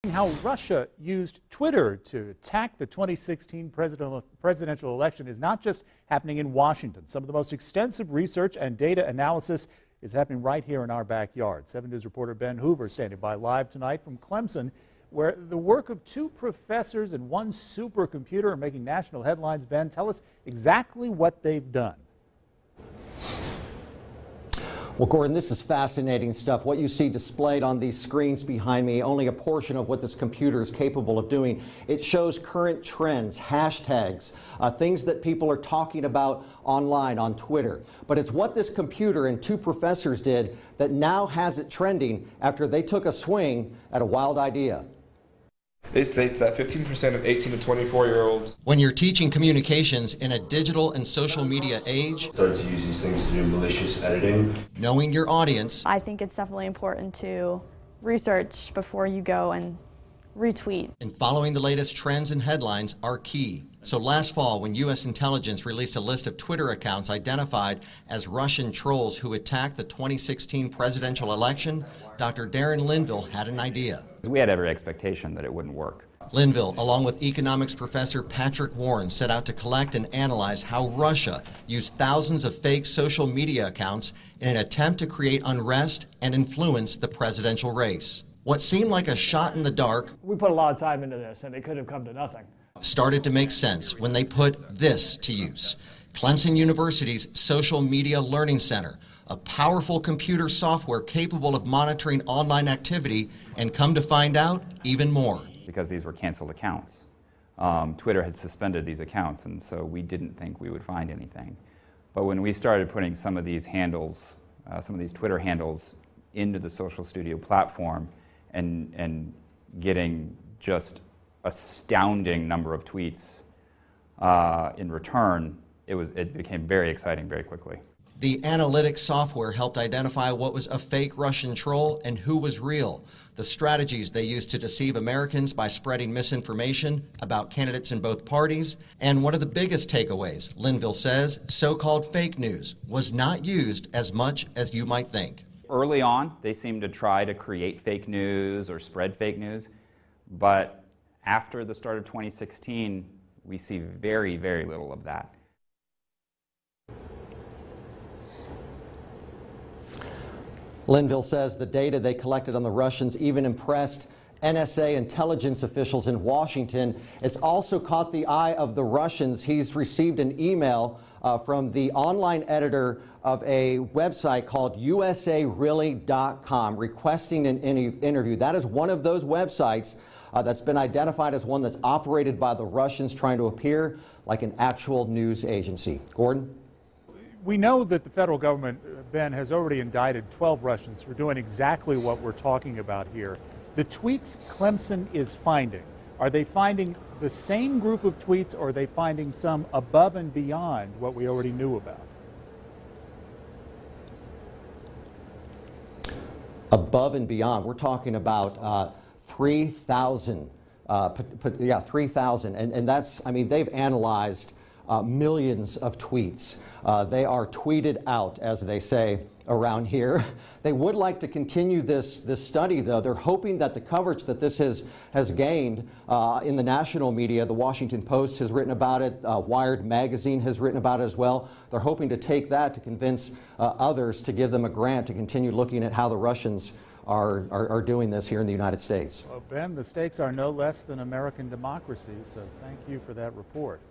How Russia used Twitter to attack the 2016 presidential election is not just happening in Washington. Some of the most extensive research and data analysis is happening right here in our backyard. 7 News reporter Ben Hoover standing by live tonight from Clemson, where the work of 2 professors and 1 supercomputer are making national headlines. Ben, tell us exactly what they've done. Well, Gordon, this is fascinating stuff. What you see displayed on these screens behind me, only a portion of what this computer is capable of doing. It shows current trends, hashtags, things that people are talking about online on Twitter. But it's what this computer and 2 professors did that now has it trending after they took a swing at a wild idea. It states that 15% of 18 to 24-year-olds. When you're teaching communications in a digital and social media age, started to use these things to do malicious editing. Knowing your audience, I think it's definitely important to research before you go and retweet. And following the latest trends and headlines are key. So last fall, when U.S. intelligence released a list of Twitter accounts identified as Russian trolls who attacked the 2016 presidential election, Dr. Darren Linville had an idea. We had every expectation that it wouldn't work. Linville, along with economics professor Patrick Warren, set out to collect and analyze how Russia used thousands of fake social media accounts in an attempt to create unrest and influence the presidential race. What seemed like a shot in the dark, we put a lot of time into this, and it could have come to nothing, started to make sense when they put this to use. Clemson University's Social Media Learning Center, a powerful computer software capable of monitoring online activity, and come to find out, even more. Because these were canceled accounts. Twitter had suspended these accounts, and so we didn't think we would find anything. But when we started putting some of these handles, some of these Twitter handles into the Social Studio platform and getting just astounding number of tweets in return, it became very exciting very quickly. The analytics software helped identify what was a fake Russian troll and who was real, the strategies they used to deceive Americans by spreading misinformation about candidates in both parties, and one of the biggest takeaways, Linville says, so-called fake news was not used as much as you might think. Early on, they seemed to try to create fake news or spread fake news, but after the start of 2016, we see very, very little of that. Linville says the data they collected on the Russians even impressed NSA intelligence officials in Washington. It's also caught the eye of the Russians. He's received an email from the online editor of a website called usareally.com requesting an interview. That is one of those websites that's been identified as one that's operated by the Russians, trying to appear like an actual news agency. Gordon? We know that the federal government, Ben, has already indicted 12 Russians for doing exactly what we're talking about here. The tweets Clemson is finding, are they finding the same group of tweets, or are they finding some above and beyond what we already knew about? Above and beyond. We're talking about 3,000. 3,000. And that's, I mean, they've analyzed millions of tweets. They are tweeted out, as they say around here. They would like to continue this study, though. They're hoping that the coverage that this has gained in the national media, the Washington Post has written about it, Wired magazine has written about it as well. They're hoping to take that to convince others to give them a grant to continue looking at how the Russians are doing this here in the United States. Well, Ben, the stakes are no less than American democracy, so thank you for that report.